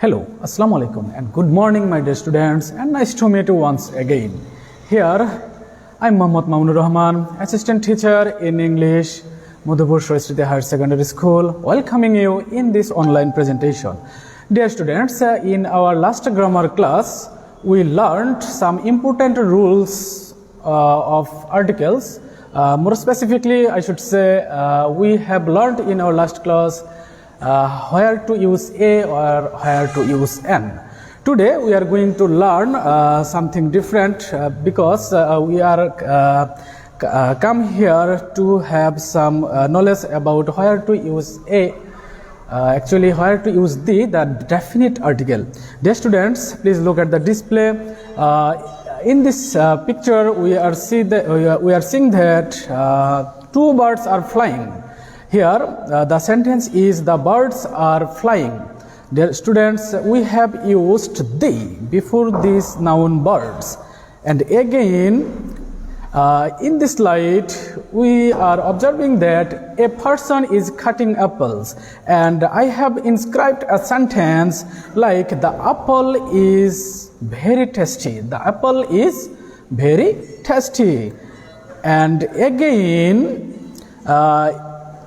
Hello, Assalamu alaikum and good morning my dear students and nice to meet you once again. Here I am Muhammad Mamunur Rahman, assistant teacher in English, Madhupur Shrestha Higher Secondary School, welcoming you in this online presentation. Dear students, in our last grammar class we learned some important rules of articles. More specifically, I should say we have learned in our last class where to use a or where to use an. Today we are going to learn something different because we are come here to have some knowledge about where to use a, actually where to use the definite article. Dear students, please look at the display. In this picture we are seeing that two birds are flying. Here the sentence is the birds are flying. Dear students, we have used the before these noun birds, and again in this slide we are observing that a person is cutting apples, and I have inscribed a sentence like the apple is very tasty. The apple is very tasty. And again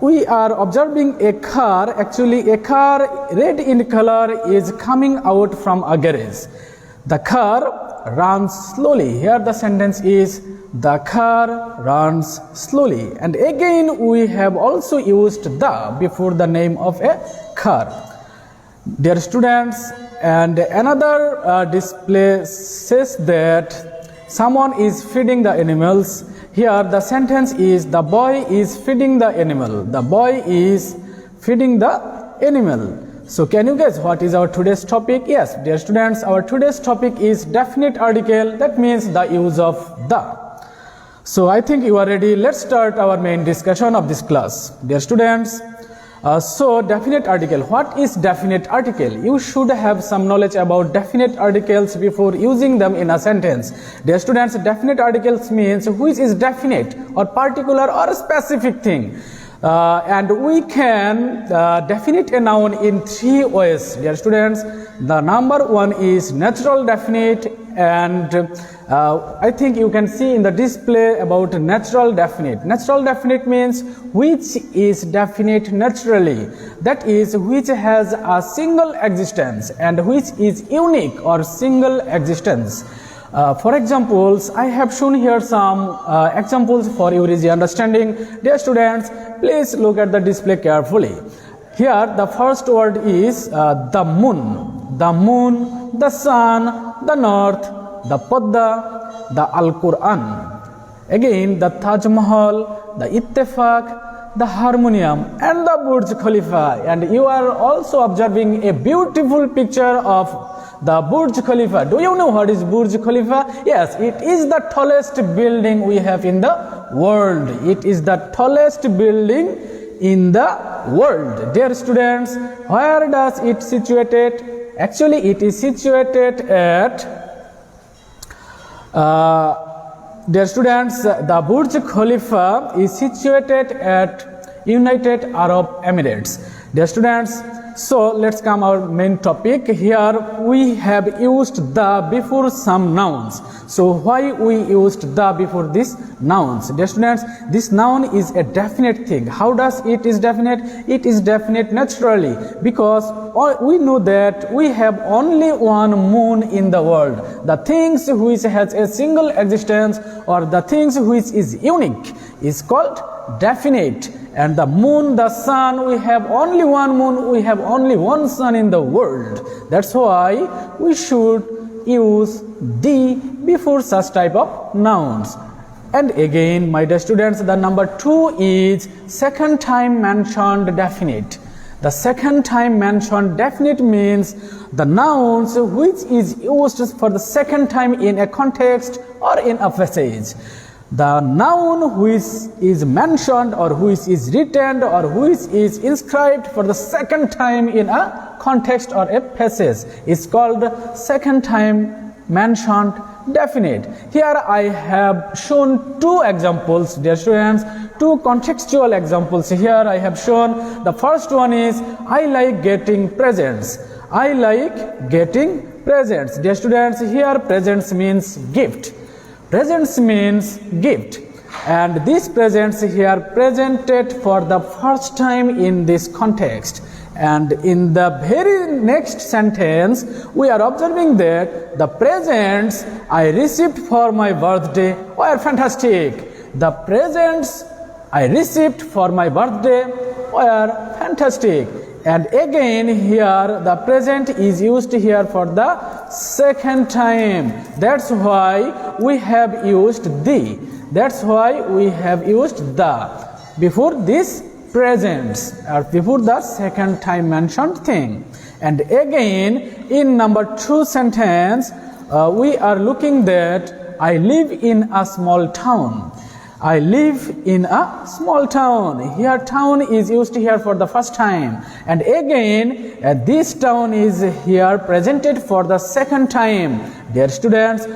we are observing a car. Actually a car red in color is coming out from a garage. The car runs slowly. Here the sentence is the car runs slowly. And again we have also used the before the name of a car. Dear students, and another display says that someone is feeding the animals. Here the sentence is the boy is feeding the animal. The boy is feeding the animal. So can you guess what is our today's topic? Yes, dear students, our today's topic is definite article. That means the use of the. So I think you are ready. Let's start our main discussion of this class. Dear students, so definite article. What is definite article? You should have some knowledge about definite articles before using them in a sentence. Dear students, definite articles means which is definite or particular or specific thing. And we can definite a noun in three ways. Dear students, the number one is natural definite, and I think you can see in the display about natural definite. Natural definite means which is definite naturally, that is which has a single existence and which is unique or single existence. For examples, I have shown here some examples for your easy understanding. Dear students, please look at the display carefully. Here the first word is the moon, the sun, the north, the Padda, the Al-Quran. Again the Taj Mahal, the Ittifaq, the harmonium and the Burj Khalifa. And you are also observing a beautiful picture of the Burj Khalifa. Do you know what is Burj Khalifa? Yes, it is the tallest building we have in the world. It is the tallest building in the world. Dear students, where does it situated? Actually it is situated at dear students, the Burj Khalifa is situated at United Arab Emirates. Dear students, so let's come our main topic. Here we have used the before some nouns. So why we used the before these nouns? Dear students, this noun is a definite thing. How does it is definite? It is definite naturally because we know that we have only one moon in the world. The things which has a single existence or the things which is unique is called definite. And the moon, the sun, we have only one moon, we have only one sun in the world. That's why we should use the before such type of nouns. And again, my dear students, the number two is second time mentioned definite. The second time mentioned definite means the nouns which is used for the second time in a context or in a passage. The noun which is mentioned or which is written or which is inscribed for the second time in a context or a passage is called second time mentioned definite. Here I have shown two examples, dear students, two contextual examples. Here I have shown the first one is I like getting presents. I like getting presents. Dear students, here presents means gift. Presents means gift. And these presents here presented for the first time in this context. And in the very next sentence, we are observing that the presents I received for my birthday were fantastic. The presents I received for my birthday were fantastic. And again here the present is used here for the second time. That's why we have used the. That's why we have used the before this presents or before the second time mentioned thing. And again in number 2 sentence we are looking that I live in a small town. I live in a small town. Here town is used here for the first time. And again this town is here presented for the second time. Dear students,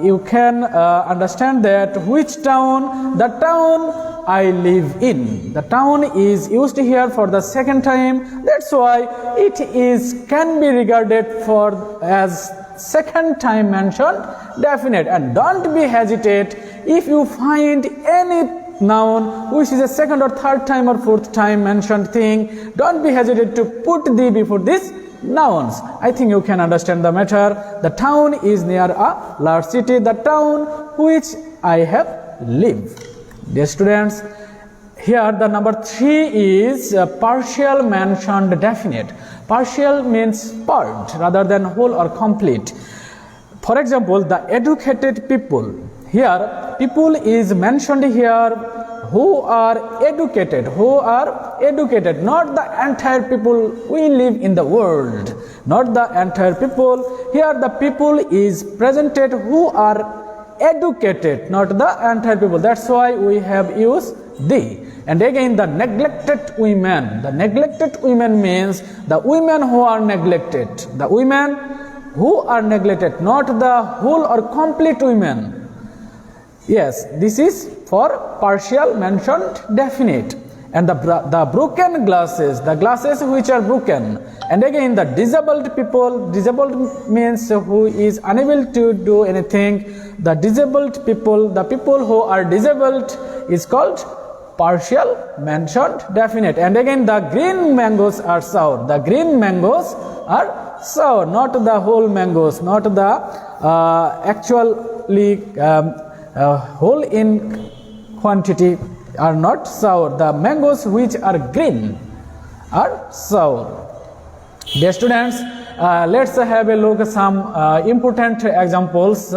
you can understand that which town? The town I live in. The town is used here for the second time. That's why it can be regarded for as second time mentioned definite. And don't be hesitate if you find any noun which is a second or third time or fourth time mentioned thing, don't be hesitate to put the before this nouns. I think you can understand the matter. The town is near a large city, the town which I have lived. Dear students, here the number 3 is partial mentioned definite. Partial means part rather than whole or complete. For example, the educated people. Here people is mentioned here who are educated, not the entire people we live in the world, not the entire people. Here the people is presented who are educated, not the entire people. That's why we have used the. And again the neglected women. The neglected women means the women who are neglected. The women who are neglected, not the whole or complete women. Yes, this is for partial mentioned definite. And the broken glasses, the glasses which are broken. And again the disabled people. Disabled means who is unable to do anything. The disabled people, the people who are disabled is called partial mentioned definite. And again the green mangoes are sour. The green mangoes are sour, not the whole mangoes, not the actually whole in quantity are not sour. The mangoes which are green are sour. Dear students, let's have a look at some important examples.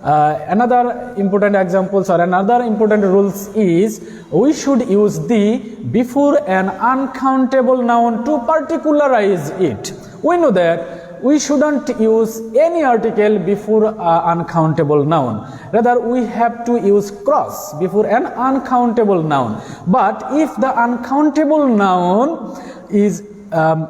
Another important examples or another important rules is we should use the before an uncountable noun to particularize it. We know that we shouldn't use any article before uncountable noun. Rather, we have to use cross before an uncountable noun. But if the uncountable noun is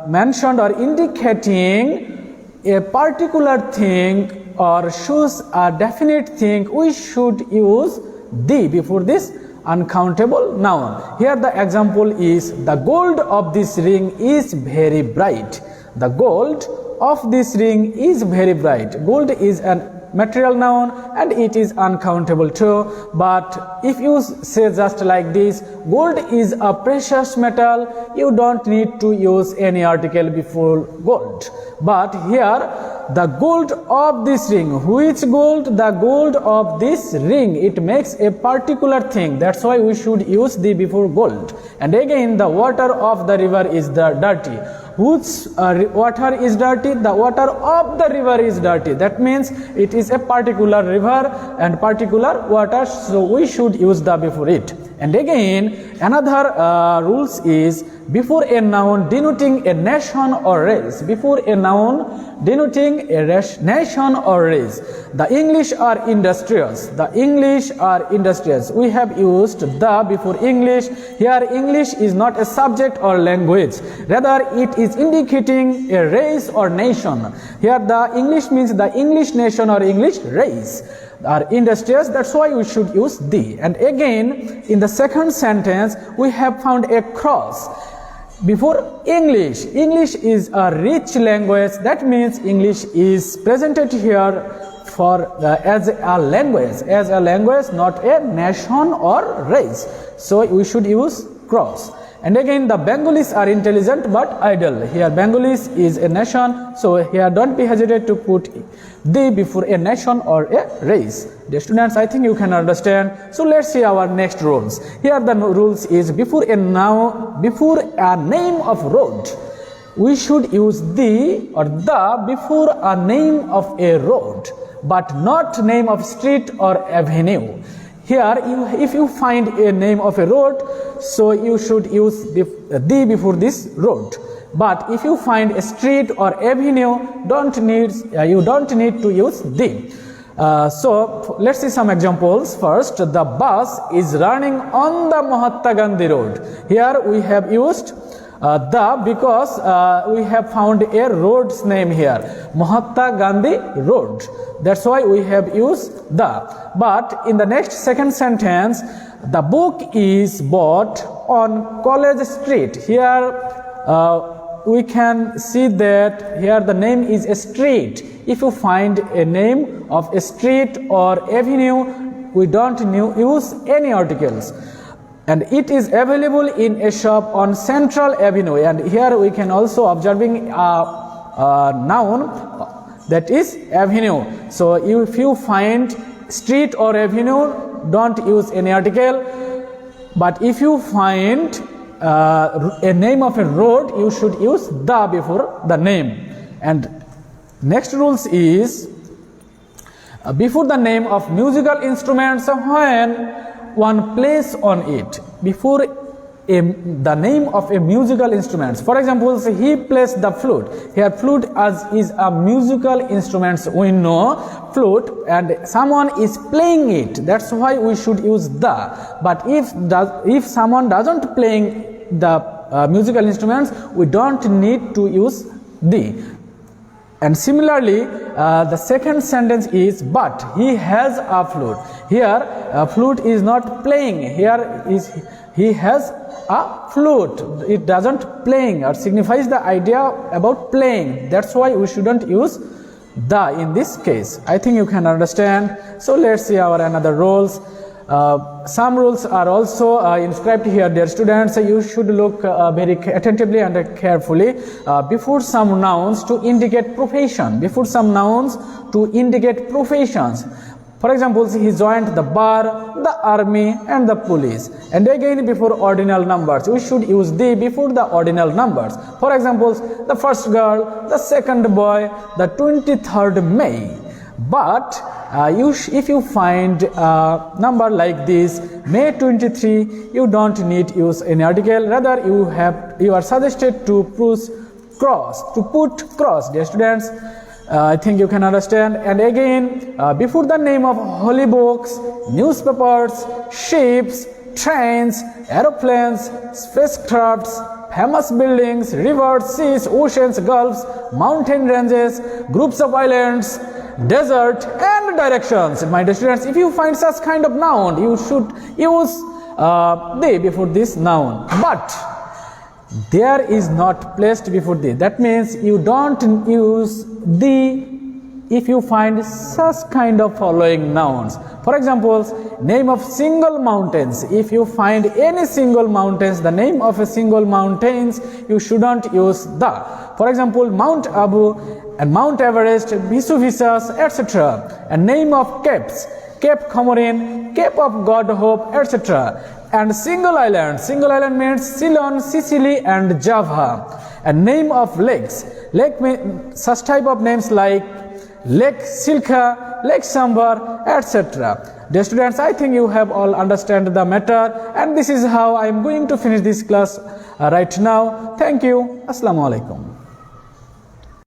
mentioned or indicating a particular thing or shows a definite thing, we should use the before this uncountable noun. Here the example is the gold of this ring is very bright. The gold of this ring is very bright. Gold is a material noun and it is uncountable too. But if you say just like this, gold is a precious metal, you don't need to use any article before gold. But here the gold of this ring, which gold? The gold of this ring, it makes a particular thing. That's why we should use the before gold. And again the water of the river is the dirty. Whose water is dirty? The water of the river is dirty. That means it is a particular river and particular water, so we should use the before it. And again another rules is before a noun denoting a nation or race. Before a noun denoting a nation or race. The English are industrious. The English are industrious. We have used the before English. Here English is not a subject or language. Rather it is indicating a race or nation. Here the English means the English nation or English race are industrious. That's why we should use the. And again in the second sentence we have found a cross. before English. English is a rich language. That means English is presented here for as a language, not a nation or race. So we should use cross. And again, the Bengalis are intelligent but idle. Here Bengalis is a nation, so here don't be hesitant to put the before a nation or a race. Dear students, I think you can understand. So let's see our next rules. Here the rules is before a name of road, we should use the or the before a name of a road, but not name of street or avenue. Here, if you find a name of a road, so you should use the before this road. But if you find a street or avenue, you don't need to use the. So let's see some examples. First, the bus is running on the Mahatma Gandhi road. Here we have used the because we have found a road's name here, Mahatma Gandhi road. That's why we have used the. But in the next second sentence, the book is bought on College Street. Here we can see that here the name is a street. If you find a name of a street or avenue, we don't use any articles. And it is available in a shop on Central Avenue. And here we can also observing a noun, that is avenue. So if you find street or avenue, don't use any article. But if you find a name of a road, you should use the before the name. And next rules is before the name of musical instruments when one plays on it, before the name of a musical instrument. For example, he plays the flute. Here flute is a musical instrument. We know flute and someone is playing it. That's why we should use the. But if someone doesn't playing the musical instruments, we don't need to use the. And similarly, the second sentence is but he has a flute. Here flute is not playing. Here is he has a flute. It doesn't playing or signifies the idea about playing. That's why we shouldn't use the in this case. I think you can understand. So let's see our another rules. Some rules are also inscribed here, dear students. You should look very attentively and carefully before some nouns to indicate profession. Before some nouns to indicate professions. For example, he joined the bar, the army and the police. And again before ordinal numbers, we should use the before the ordinal numbers. For example, the first girl, the second boy, the 23rd May. But if you find a number like this, May 23, you don't need use any article. Rather, you are suggested to put cross, dear students. I think you can understand. And again, before the name of holy books, newspapers, ships, trains, aeroplanes, spacecrafts, famous buildings, rivers, seas, oceans, gulfs, mountain ranges, groups of islands, desert and directions. My dear students, if you find such kind of noun, you should use the before this noun. But there is not placed before the. That means you don't use the if you find such kind of following nouns. For example, name of single mountains. If you find any single mountains, the name of a single mountains, you shouldn't use the. For example, Mount Abu and Mount Everest, Vesuvius, etc. And name of capes, Cape Comorin, Cape of God Hope, etc. And single island means Ceylon, Sicily and Java. And name of lakes, such type of names like Lake Silka, Lake Sambar, etc. Dear students, I think you have all understand the matter, and this is how I am going to finish this class right now. Thank you. Assalamu alaikum.